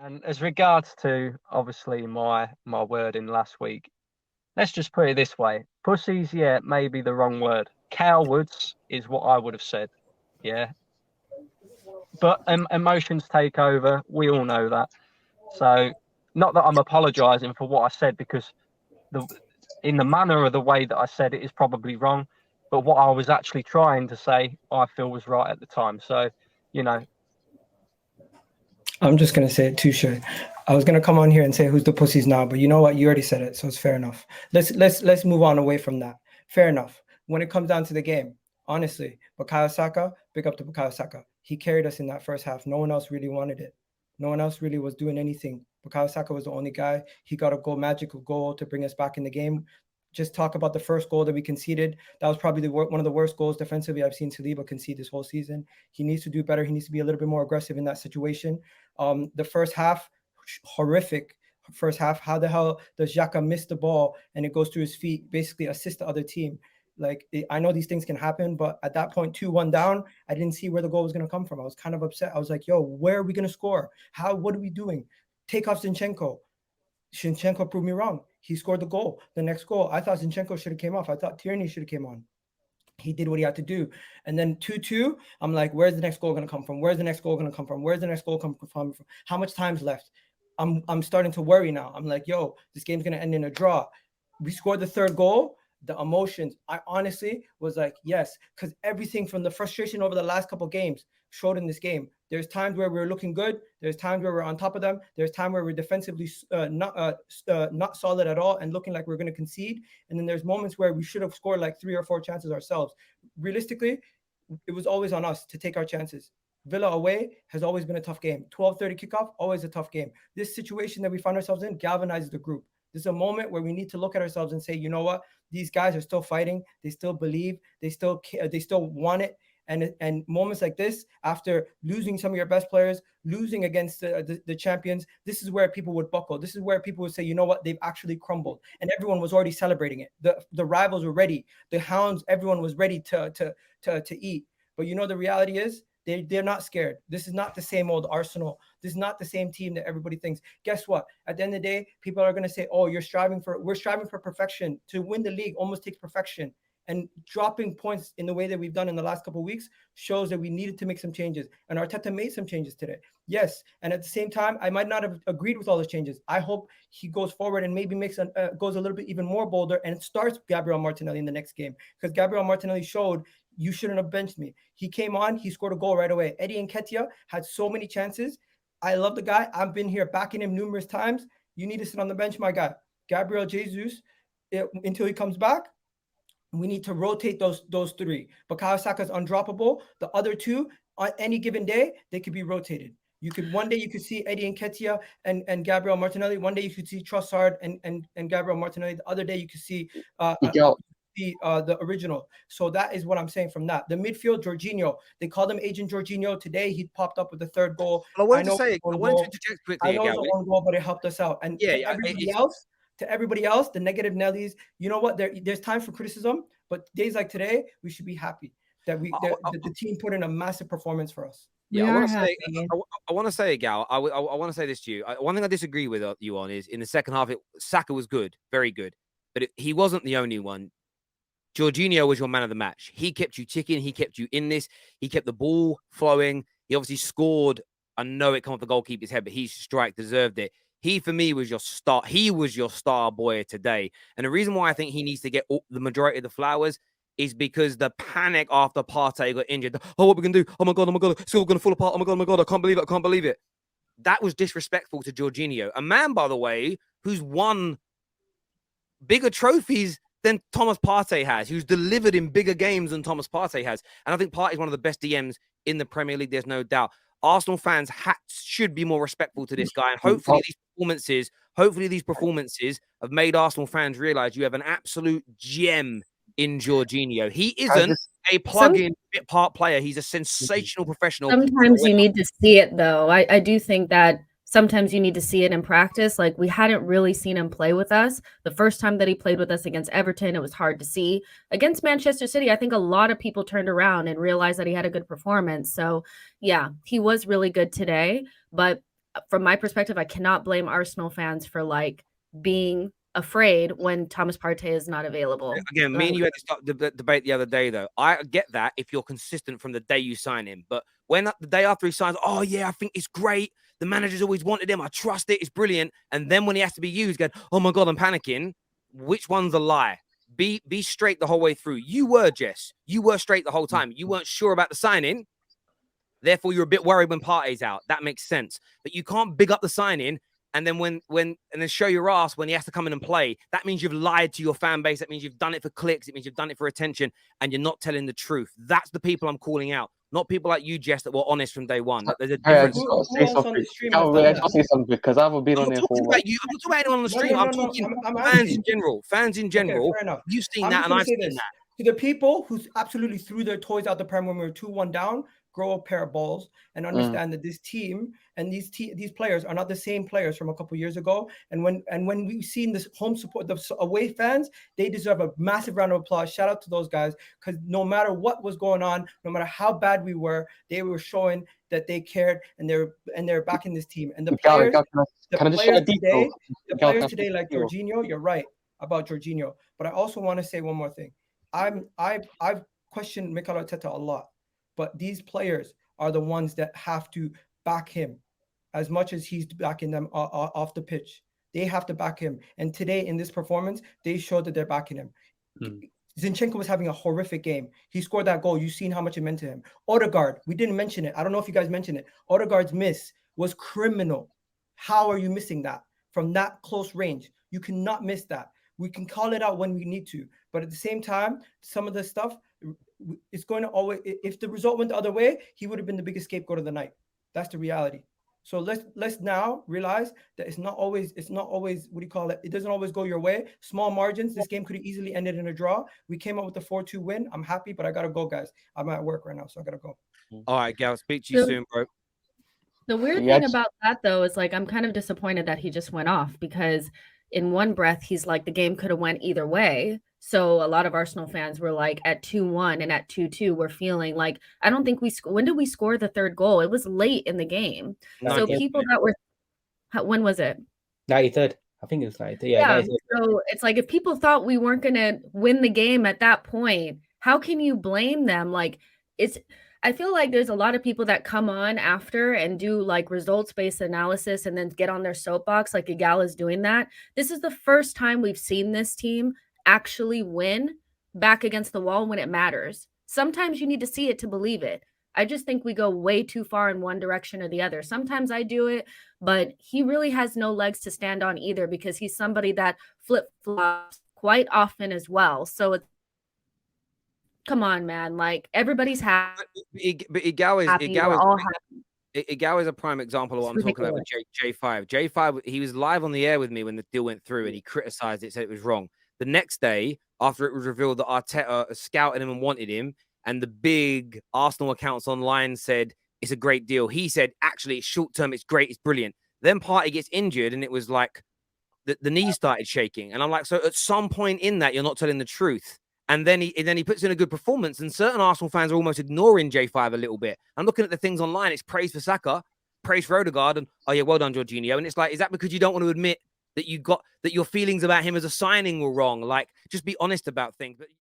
And as regards to obviously my word in last week, let's just put it this way: pussies, yeah, maybe the wrong word. Cowards is what I would have said. Yeah, but emotions take over. We all know that. So, not that I'm apologising for what I said, because the in the manner of the way that I said it is probably wrong, but what I was actually trying to say, I feel was right at the time. So, you know, I'm just gonna say it too, Shay. I was gonna come on here and say who's the pussies now, but you know what? You already said it, so it's fair enough. Let's move on away from that. Fair enough. When it comes down to the game, honestly, Bukayo Saka, big up to Bukayo Saka. He carried us in that first half. No one else really wanted it. No one else really was doing anything. Bukayo Saka was the only guy. He got a magical goal to bring us back in the game. Just talk about the first goal that we conceded. That was probably one of the worst goals defensively I've seen Saliba concede this whole season. He needs to do better. He needs to be a little bit more aggressive in that situation. The first half, horrific. First half, how the hell does Xhaka miss the ball and it goes through his feet, basically assist the other team? Like, I know these things can happen, but at that point, 2-1 down, I didn't see where the goal was going to come from. I was kind of upset. I was like, yo, where are we going to score? What are we doing? Take off Zinchenko. Zinchenko proved me wrong. He scored the goal. The next goal, I thought Zinchenko should have came off. I thought Tierney should have came on. He did what he had to do. And then 2-2, I'm like, where's the next goal going to come from? Where's the next goal going to come from? Where's the next goal come from? How much time's left? I'm starting to worry now. I'm like, yo, this game's going to end in a draw. We scored the third goal. The emotions, I honestly was like, yes, because everything from the frustration over the last couple games showed in this game. There's times where we're looking good. There's times where we're on top of them. There's time where we're defensively not solid at all and looking like we're going to concede. And then there's moments where we should have scored like 3 or 4 chances ourselves. Realistically, it was always on us to take our chances. Villa away has always been a tough game. 12:30 kickoff, always a tough game. This situation that we find ourselves in galvanizes the group. This is a moment where we need to look at ourselves and say, you know what? These guys are still fighting. They still believe. They still want it. And moments like this, after losing some of your best players, losing against the champions, this is where people would buckle. This is where people would say, you know what? They've actually crumbled. And everyone was already celebrating it. The rivals were ready. The hounds, everyone was ready to eat. But you know, the reality is, they're not scared. This is not the same old Arsenal. This is not the same team that everybody thinks. Guess what? At the end of the day, people are going to say, oh, we're striving for perfection. To win the league almost takes perfection. And dropping points in the way that we've done in the last couple of weeks shows that we needed to make some changes. And Arteta made some changes today. Yes. And at the same time, I might not have agreed with all those changes. I hope he goes forward and maybe goes a little bit even more bolder and starts Gabriel Martinelli in the next game. Because Gabriel Martinelli showed, you shouldn't have benched me. He came on, he scored a goal right away. Eddie Nketiah had so many chances. I love the guy. I've been here backing him numerous times. You need to sit on the bench, my guy. Gabriel Jesus, until he comes back, we need to rotate those 3. Bukayo Saka's undroppable. The other 2, on any given day, they could be rotated. One day you could see Eddie Nketiah and Gabriel Martinelli. One day you could see Trossard and Gabriel Martinelli. The other day you could see the original. So that is what I'm saying from that. The midfield, Jorginho, they called him Agent Jorginho. Today he popped up with the 3rd goal. I wanted to interject quickly. I know it's a one goal, but it helped us out. And to everybody else, the negative Nellies, you know what? There's time for criticism, but days like today, we should be happy that the team put in a massive performance for us. Yeah, I want to say, Gal, I want to say this to you. One thing I disagree with you on is in the second half, Saka was good, very good, but he wasn't the only one. Jorginho was your man of the match. He kept you ticking. He kept you in this. He kept the ball flowing. He obviously scored. I know it came off the goalkeeper's head, but his strike deserved it. He, for me, was your star. He was your star boy today. And the reason why I think he needs to get the majority of the flowers is because the panic after Partey got injured. Oh, what are we going to do? Oh, my God. It's all going to fall apart. Oh, my God. I can't believe it. That was disrespectful to Jorginho. A man, by the way, who's won bigger trophies than Thomas Partey has, who's delivered in bigger games than Thomas Partey has. And I think Partey's one of the best DMs in the Premier League. There's no doubt. Arsenal fans should be more respectful to this guy. And hopefully these performances have made Arsenal fans realize you have an absolute gem in Jorginho. He isn't a plug-in bit part player. He's a sensational professional. Sometimes you need to see it, though. I do think that sometimes you need to see it in practice. Like, we hadn't really seen him play with us. The first time that he played with us against Everton, it was hard to see. Against Manchester City, I think a lot of people turned around and realized that he had a good performance. So, yeah, he was really good today. But from my perspective, I cannot blame Arsenal fans for like being afraid when Thomas Partey is not available. Again, me and you had this debate the other day, though. I get that if you're consistent from the day you sign him, but when the day after he signs, oh yeah, I think it's great. The manager's always wanted him. I trust it. It's brilliant. And then when he has to be used, going, oh my God, I'm panicking. Which one's a lie? Be straight the whole way through. You were, Jess. You were straight the whole time. You weren't sure about the signing. Therefore, you're a bit worried when Partey's out. That makes sense. But you can't big up the signing and then and then show your ass when he has to come in and play. That means you've lied to your fan base. That means you've done it for clicks. It means you've done it for attention, and you're not telling the truth. That's the people I'm calling out, not people like you, Jess, that were honest from day one. There's a difference. Who else on the stream has done I that? just say something because I haven't been on I'm here not for talking about you. I'm not talking about anyone on the stream. I'm talking I'm fans asking. in general. Fans in general. Okay, fair enough. You've seen I'm that, just and gonna I've say seen this. that. To the people who absolutely threw their toys out the pram when we were 2-1 down, grow a pair of balls and understand that this team and these players are not the same players from a couple years ago. And when we've seen this home support, the away fans, they deserve a massive round of applause. Shout out to those guys, because no matter what was going on, no matter how bad we were, they were showing that they cared, and they're backing this team. And the players, the players today, like Jorginho, you're right about Jorginho, but I also want to say one more thing. I've questioned Mikel Arteta a lot, but these players are the ones that have to back him as much as he's backing them off the pitch. They have to back him. And today in this performance, they showed that they're backing him. Zinchenko was having a horrific game. He scored that goal. You've seen how much it meant to him. Odegaard, we didn't mention it. I don't know if you guys mentioned it. Odegaard's miss was criminal. How are you missing that from that close range? You cannot miss that. We can call it out when we need to. But at the same time, some of the stuff, it's going to always, if the result went the other way, he would have been the biggest scapegoat of the night. That's the reality. So let's now realize that it's not always, what do you call it? It doesn't always go your way. Small margins. This game could have easily ended in a draw. We came up with a 4-2 win. I'm happy, but I got to go, guys. I'm at work right now, so I got to go. All right, Gal, speak to you soon, bro. The weird thing about that, though, is like, I'm kind of disappointed that he just went off, because in one breath, he's like, the game could have went either way. So a lot of Arsenal fans were like, at 2-1 and at 2-2, we're feeling like, I don't think when did we score the third goal? It was late in the game. So people that were, when was it? 93rd. I think it was 93rd. Yeah. So it's like, if people thought we weren't going to win the game at that point, how can you blame them? Like, I feel like there's a lot of people that come on after and do like results-based analysis and then get on their soapbox, like Igal is doing that. This is the first time we've seen this team actually win back against the wall when it matters. Sometimes you need to see it to believe it. I just think we go way too far in one direction or the other. Sometimes I do it, but he really has no legs to stand on either, because he's somebody that flip-flops quite often as well. So it's, come on, man. Like, everybody's happy. But Igal is a prime example of what I'm talking about with J5. J5, he was live on the air with me when the deal went through, and he criticized it, said it was wrong. The next day, after it was revealed that Arteta scouted him and wanted him, and the big Arsenal accounts online said it's a great deal, he said, actually, it's short-term, it's great, it's brilliant. Then Partey gets injured, and it was like the knee started shaking. And I'm like, so at some point in that, you're not telling the truth. And then he puts in a good performance, and certain Arsenal fans are almost ignoring J5 a little bit. I'm looking at the things online. It's praise for Saka, praise for Odegaard, and oh yeah, well done, Jorginho. And it's like, is that because you don't want to admit that your feelings about him as a signing were wrong? Like, just be honest about things. But